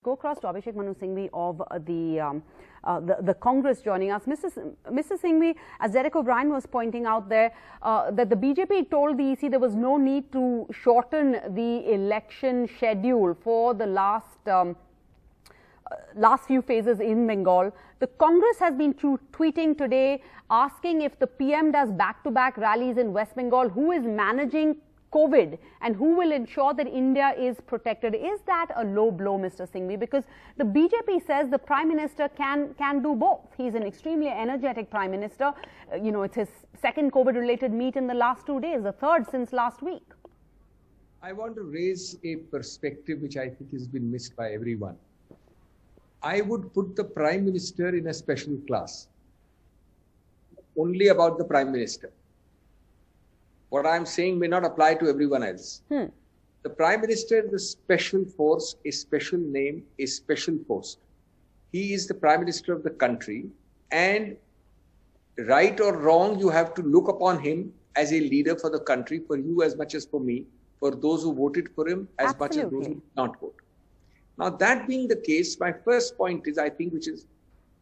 Go across to Abhishek Manu Singhvi of the Congress joining us. Mr. Singhvi, as Derek O'Brien was pointing out there, that the BJP told the EC there was no need to shorten the election schedule for the last few phases in Bengal. The Congress has been tweeting today asking if the PM does back-to-back rallies in West Bengal, who is managing COVID and who will ensure that India is protected. Is that a low blow, Mr. Singhvi? Because the BJP says the Prime Minister can do both. He's an extremely energetic Prime Minister. It's his second COVID-related meet in the last 2 days, the third since last week. I want to raise a perspective which I think has been missed by everyone. I would put the Prime Minister in a special class. Only about the Prime Minister. What I'm saying may not apply to everyone else. The Prime Minister is a special force, a special name, a special post. He is the Prime Minister of the country, and right or wrong, you have to look upon him as a leader for the country, for you as much as for me, for those who voted for him as much as those who did not vote. Now, that being the case, my first point is, I think,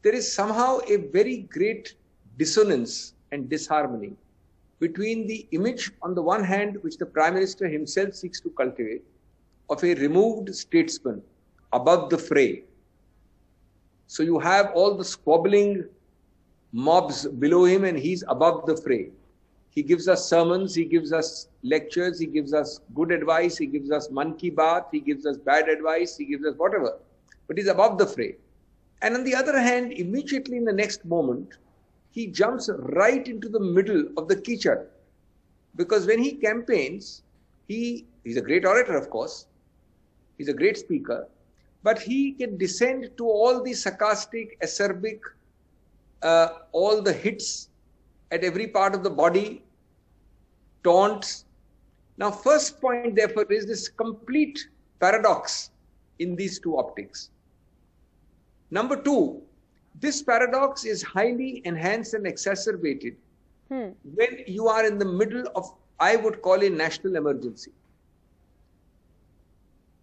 there is somehow a very great dissonance and disharmony between the image on the one hand, which the Prime Minister himself seeks to cultivate, of a removed statesman above the fray. So you have all the squabbling mobs below him and he's above the fray. He gives us sermons, he gives us lectures, he gives us good advice, he gives us man ki baat, he gives us bad advice, he gives us whatever. But he's above the fray. And on the other hand, immediately in the next moment, he jumps right into the middle of the kichad. Because when he campaigns, he's a great orator, of course. He's a great speaker. But he can descend to all the sarcastic, acerbic, all the hits at every part of the body, taunts. Now, first point, therefore, is this complete paradox in these two optics. Number two, this paradox is highly enhanced and exacerbated when you are in the middle of, I would call, a national emergency.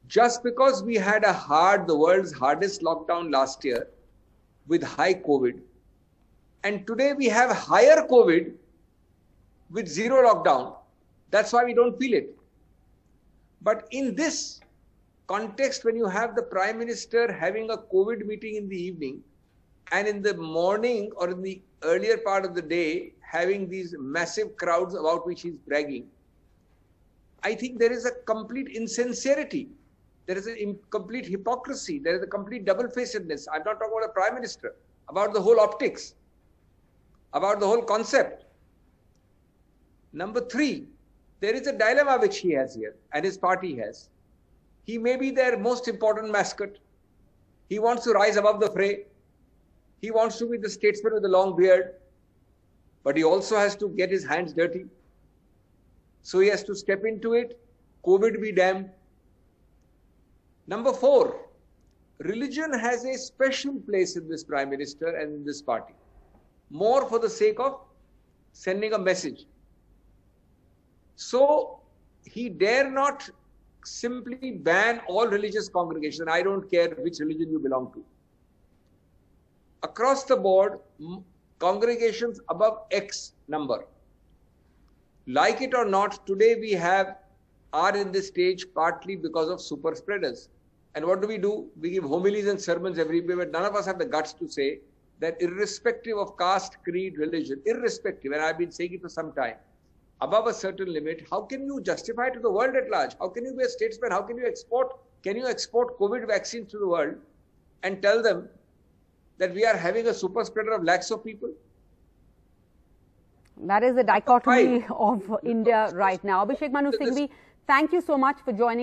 Just because we had the world's hardest lockdown last year with high COVID, and today we have higher COVID with zero lockdown, that's why we don't feel it. But in this context, when you have the Prime Minister having a COVID meeting in the evening, and in the morning or in the earlier part of the day, having these massive crowds about which he's bragging, I think there is a complete insincerity. There is a complete hypocrisy. There is a complete double-facedness. I'm not talking about the Prime Minister, about the whole optics, about the whole concept. Number three, there is a dilemma which he has here and his party has. He may be their most important mascot. He wants to rise above the fray. He wants to be the statesman with the long beard, but he also has to get his hands dirty. So he has to step into it. COVID be damned. Number four, religion has a special place in this Prime Minister and in this party, more for the sake of sending a message. So he dare not simply ban all religious congregations. And I don't care which religion you belong to. Across the board, congregations above X number. Like it or not, today we are in this stage partly because of super spreaders. And what do? We give homilies and sermons everywhere, but none of us have the guts to say that irrespective of caste, creed, religion, irrespective, and I've been saying it for some time, above a certain limit, how can you justify to the world at large? How can you be a statesman? How can you export COVID vaccines to the world and tell them that we are having a super spreader of lakhs of people? That is the dichotomy of India right now. Abhishek Manu Singhvi, thank you so much for joining.